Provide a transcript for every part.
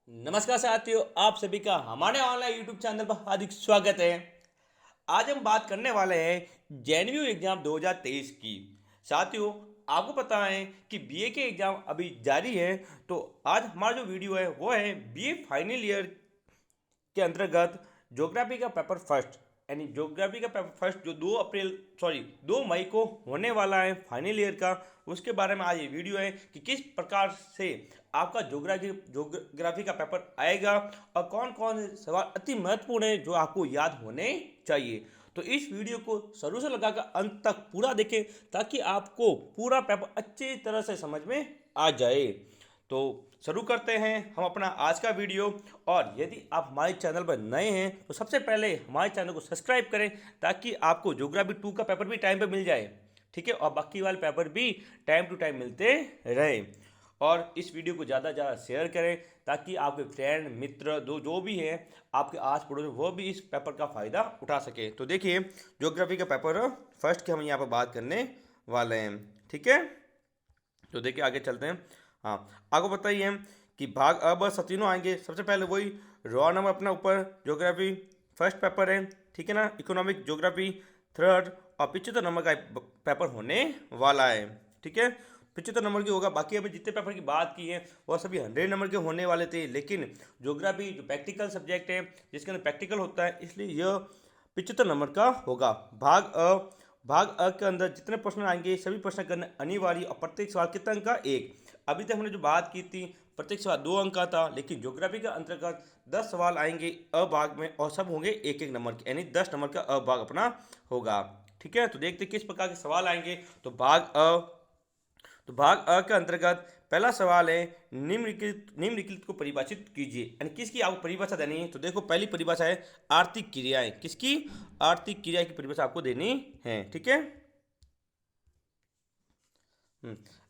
नमस्कार साथियों, आप सभी का हमारे ऑनलाइन यूट्यूब चैनल पर हार्दिक स्वागत है। आज हम बात करने वाले हैं जेएनयू एग्जाम 2023 की। साथियों, आपको पता है कि बीए के एग्जाम अभी जारी है, तो आज हमारा जो वीडियो है वो है बीए फाइनल ईयर के अंतर्गत ज्योग्राफी का पेपर फर्स्ट, यानी ज्योग्राफी का पेपर फर्स्ट जो 2 मई को होने वाला है फाइनल ईयर का। उसके बारे में आज ये वीडियो है कि किस प्रकार से आपका ज्योग्राफी का पेपर आएगा और कौन कौन से सवाल अति महत्वपूर्ण है जो आपको याद होने चाहिए। तो इस वीडियो को शुरू से लगाकर अंत तक पूरा देखें ताकि आपको पूरा पेपर अच्छी तरह से समझ में आ जाए। तो शुरू करते हैं हम अपना आज का वीडियो। और यदि आप हमारे चैनल पर नए हैं तो सबसे पहले हमारे चैनल को सब्सक्राइब करें ताकि आपको ज्योग्राफी 2 का पेपर भी टाइम पे मिल जाए, ठीक है, और बाकी वाले पेपर भी टाइम टू टाइम मिलते रहे। और इस वीडियो को ज़्यादा से ज़्यादा शेयर करें ताकि आपके फ्रेंड मित्र जो भी हैं आपके आस पड़ोस वो भी इस पेपर का फ़ायदा उठा सके। तो देखिए, ज्योग्राफी का पेपर फर्स्ट की हम यहाँ पर बात करने वाले हैं, ठीक है। तो देखिए आगे चलते हैं। हाँ, आपको पता ही है कि भाग अब तीनों आएंगे। सबसे पहले वही रॉ नंबर अपना ऊपर ज्योग्राफी फर्स्ट पेपर है, ठीक है ना। इकोनॉमिक ज्योग्राफी थर्ड, और 75 नंबर का पेपर होने वाला है, ठीक है। 75 नंबर की होगा। बाकी अभी जितने पेपर की बात की है वह सभी 100 नंबर के होने वाले थे, लेकिन ज्योग्राफी जो प्रैक्टिकल सब्जेक्ट है जिसके अंदर प्रैक्टिकल होता है, इसलिए यह 75 नंबर का होगा। भाग अ के अंदर जितने प्रश्न आएंगे सभी प्रश्न करने अनिवार्य, और प्रत्येक सवाल कितने अंक का? एक। अभी तक हमने जो बात की थी प्रत्येक सवाल 2 अंक का था, लेकिन ज्योग्राफी के अंतर्गत 10 सवाल आएंगे अ भाग में और सब होंगे 1-1 नंबर के, यानी 10 नंबर का अ भाग अपना होगा, ठीक है। तो देखते किस प्रकार के सवाल आएंगे। तो भाग अ के अंतर्गत पहला सवाल है निम्नलिखित को परिभाषित कीजिए, यानी किसकी आपको परिभाषा देनी है। तो देखो, पहली परिभाषा है आर्थिक क्रियाएं। किसकी? आर्थिक क्रिया की परिभाषा आपको देनी है, ठीक है।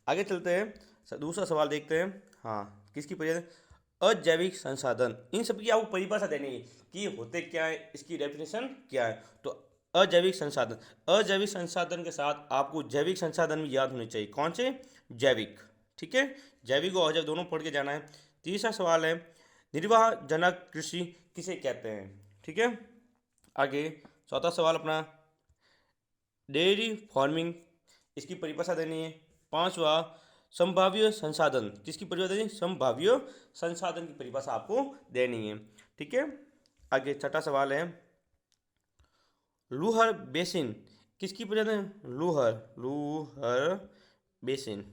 आगे चलते हैं, दूसरा सवाल देखते हैं। हाँ, किसकी परिभाषा? अजैविक संसाधन। इन सब की आपको परिभाषा देनी है कि ये होते क्या है, इसकी डेफिनेशन क्या है। तो अजैविक संसाधन, अजैविक संसाधन के साथ आपको जैविक संसाधन भी याद होने चाहिए। कौन से? जैविक, ठीक है। जैविक और अजैविक दोनों पढ़ के जाना है। तीसरा सवाल है निर्वाहजनक कृषि किसे कहते हैं, ठीक है। आगे चौथा सवाल अपना डेयरी फार्मिंग, इसकी परिभाषा देनी है। पांचवा संभाव्य संसाधन, किसकी परिभाषा देनी? संभाव्य संसाधन की परिभाषा आपको देनी है, ठीक है। आगे छठा सवाल है लूहर बेसिन, किसकी परिभाषा देनी? लूहर बेसिन,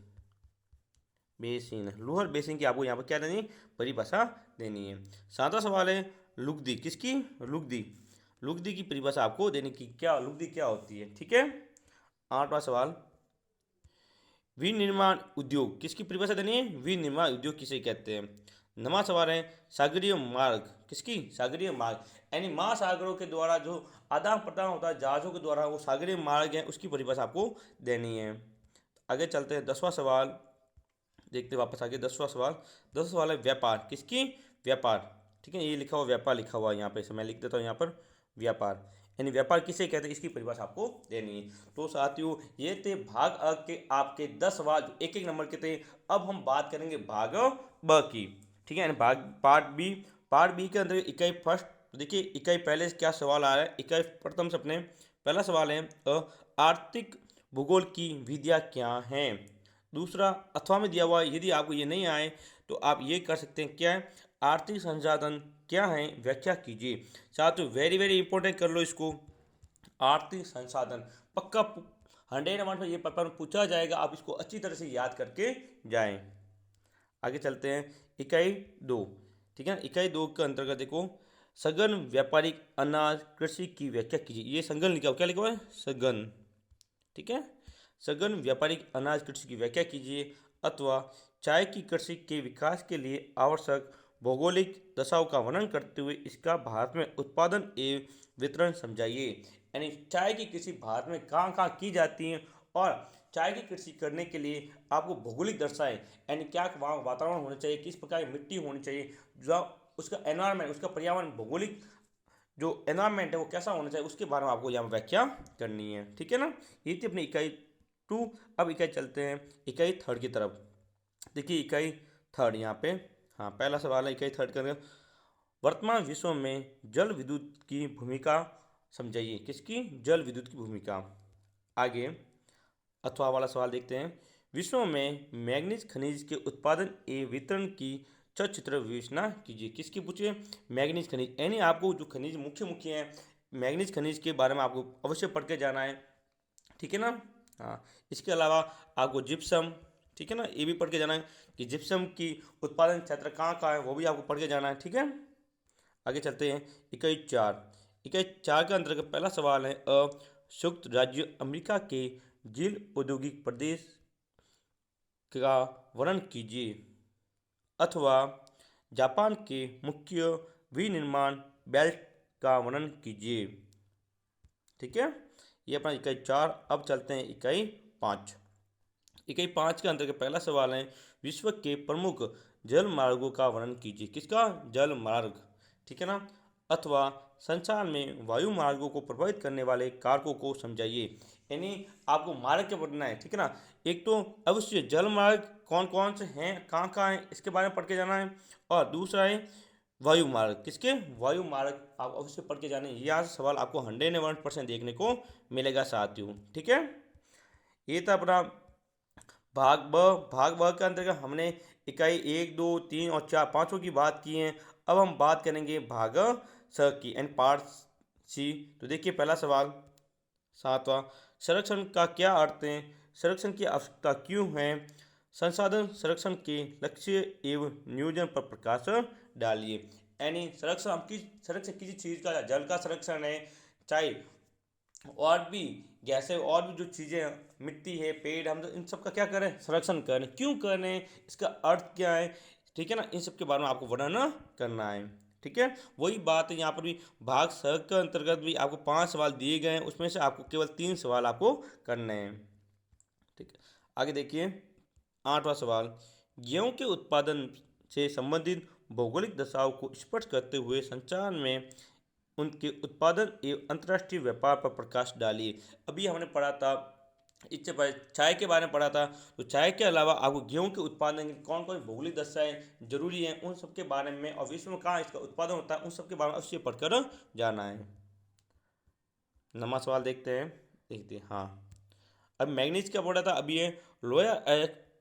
लूहर बेसिन की आपको यहाँ पर क्या देनी? परिभाषा देनी है। सातवां सवाल है लुगदी, किसकी? लुगदी, लुगदी की परिभाषा आपको देने की, क्या लुगदी क्या होती है, ठीक है। आठवां सवाल विनिर्माण उद्योग, किसकी परिभाषा देनी है? विनिर्माण उद्योग किसे कहते हैं। नवा सवाल है सागरीय मार्ग, किसकी? सागरीय मार्ग, यानी महासागरों के द्वारा जो आदान प्रदान होता है जहाजों के द्वारा, वो सागरीय मार्ग है, उसकी परिभाषा आपको देनी है। आगे चलते हैं, 10वां सवाल देखते हैं। वापस आगे 10वां सवाल है व्यापार, किसकी? व्यापार, ठीक है। ये लिखा हुआ व्यापार लिखा हुआ है यहाँ पे, मैं लिख देता हूँ यहाँ पर व्यापार, यानी व्यापार किसे कहते हैं, इसकी परिभाषा आपको देनी है। तो साथियों, ये थे भाग अ के आपके 10 सवाल जो 1-1 नंबर के थे। अब हम बात करेंगे भाग ब की, ठीक है, यानी भाग पार्ट बी के अंदर इकाई फर्स्ट। तो देखिए इकाई पहले से क्या सवाल आ रहा है। इकाई प्रथम से अपने पहला सवाल है आर्थिक भूगोल की विधियाँ क्या हैं। दूसरा अथवा में दिया हुआ है, यदि आपको ये नहीं आए तो आप ये कर सकते हैं, क्या है? आर्थिक संसाधन क्या है, व्याख्या कीजिए। साथियों, वेरी वेरी इंपॉर्टेंट कर लो इसको। आर्थिक संसाधन पक्का 100 नंबर में ये पेपर में पूछा जाएगा, आप इसको अच्छी तरह से याद करके जाएं। आगे चलते हैं, इकाई 2, ठीक है ना। इकाई 2 के अंतर्गत देखो सघन व्यापारिक अनाज कृषि की व्याख्या कीजिए। ये सघन लिखा हुआ, क्या लिखा हुआ है? सघन, ठीक है। सघन व्यापारिक अनाज कृषि की व्याख्या कीजिए। अथवा चाय की कृषि के विकास के लिए आवश्यक भौगोलिक दशाओं का वर्णन करते हुए इसका भारत में उत्पादन एवं वितरण समझाइए। यानी चाय की कृषि भारत में कहाँ कहाँ की जाती है, और चाय की कृषि करने के लिए आपको भौगोलिक दर्शाएं, यानी क्या वहाँ वातावरण होना चाहिए, किस प्रकार की मिट्टी होनी चाहिए, जो उसका एनवायरमेंट, उसका पर्यावरण, भौगोलिक जो एनवायरमेंट है वो कैसा होना चाहिए, उसके बारे में आपको यहाँ व्याख्या करनी है, ठीक है ना। ये थी अपनी इकाई 2। अब इकाई चलते हैं इकाई थर्ड की तरफ। देखिए इकाई थर्ड यहाँ पे, हाँ, पहला सवाल है 21 का, वर्तमान विश्व में जल विद्युत की भूमिका समझाइए। किसकी? जल विद्युत की भूमिका। आगे अथवा वाला सवाल देखते हैं। विश्व में मैग्नीज खनिज के उत्पादन एवं वितरण की सचित्र विवेचना कीजिए। किसकी पूछिए? मैग्नीज खनिज, यानी आपको जो खनिज मुख्य मुख्य हैं मैग्नीज खनिज के बारे में आपको अवश्य पढ़ के जाना है, ठीक है ना। हाँ, इसके अलावा आपको जिप्सम, ठीक है ना, ये भी पढ़ के जाना है कि जिप्सम की उत्पादन क्षेत्र कहाँ कहाँ है, वो भी आपको पढ़ के जाना है, ठीक है। आगे चलते हैं। 21 के अंतर्गत पहला सवाल है, संयुक्त राज्य अमेरिका के जेल औद्योगिक प्रदेश का वर्णन कीजिए, अथवा जापान के मुख्य विनिर्माण बेल्ट का वर्णन कीजिए, ठीक है। ये अपना 21 अब चलते हैं 21 21 के अंतर्गत पहला सवाल है, विश्व के प्रमुख जल मार्गों का वर्णन कीजिए। किसका? जल मार्ग, ठीक है ना, अथवा संसार में वायु मार्गों को प्रभावित करने वाले कारकों को समझाइए। यानी आपको मार्ग क्या पढ़ना है, ठीक है ना। एक तो अवश्य जल मार्ग कौन कौन से हैं, कहाँ कहाँ हैं, इसके बारे में पढ़ के जाना है। और दूसरा है वायु मार्ग। किसके? वायु मार्ग आप अवश्य पढ़ के जाने। यहाँ से सवाल आपको 101% देखने को मिलेगा साथियों, ठीक है। ये था अपना भाग ब के अंतर्गत हमने इकाई 1, 2, 3 और 4 पाँचों की बात की है। अब हम बात करेंगे भाग स की एंड पार्ट सी। तो देखिए पहला सवाल 7वां, संरक्षण का क्या अर्थ है? संरक्षण की आवश्यकता क्यों है? संसाधन संरक्षण के लक्ष्य एवं नियोजन पर प्रकाश डालिए। यानी संरक्षण किसी चीज़ का, जल का संरक्षण है, चाहे और भी गैसें और भी जो चीज़ें, मिट्टी है, पेड़, हम इन सब का क्या करें? संरक्षण करें। क्यों करें? इसका अर्थ क्या है, ठीक है ना, इन सब के बारे में आपको वर्णन करना है, ठीक है। वही बात है यहाँ पर भी, भाग स के अंतर्गत भी आपको 5 सवाल दिए गए हैं, उसमें से आपको केवल 3 सवाल आपको करने हैं, ठीक है। आगे देखिए 8वां सवाल, गेहूं के उत्पादन से संबंधित भौगोलिक दशाओं को स्पष्ट करते हुए संचार में उनके उत्पादन एवं अंतर्राष्ट्रीय व्यापार पर प्रकाश डालिए। अभी हमने पढ़ा था, इससे पहले चाय के बारे में पढ़ा था। तो चाय के अलावा आपको गेहूं के उत्पादन की कौन कौन भौगोलिक दशाएं जरूरी हैं, उन सब के बारे में, और विश्व में कहाँ इसका उत्पादन होता है, उन सब के बारे में अवश्य पढ़कर जाना है। 9वां सवाल देखते हैं। हाँ, अब मैग्नीज क्या पढ़ा था अभी, ये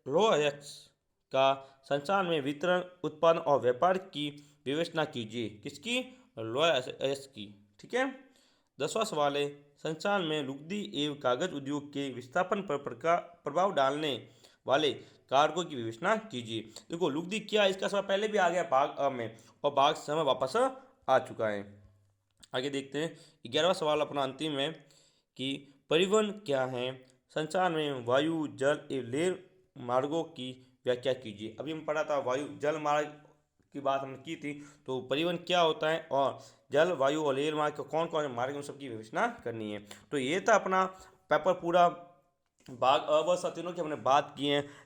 लोहा का संसार में वितरण, उत्पादन और व्यापार की विवेचना कीजिए। किसकी? लोहा की, ठीक है। 10वां सवाल है, संसार में लुगदी एवं कागज उद्योग के विस्थापन पर प्रभाव डालने वाले कारकों की विवेचना कीजिए। देखो लुगदी क्या है, इसका सवाल पहले भी आ गया भाग अ में, और भाग स में वापस आ चुका है। आगे देखते हैं 11वां सवाल अपना अंतिम है कि परिवहन क्या है? संसार में वायु, जल एवं रेल मार्गों की व्याख्या कीजिए। अभी हम पढ़ा था वायु जल मार्ग की बात हमने की थी। तो परिवहन क्या होता है, और जल, वायु और रेल मार्ग कौन कौन से मार्ग, उन सबकी विवेचना करनी है। तो ये था अपना पेपर पूरा, भाग अ व स तीनों की हमने बात की है।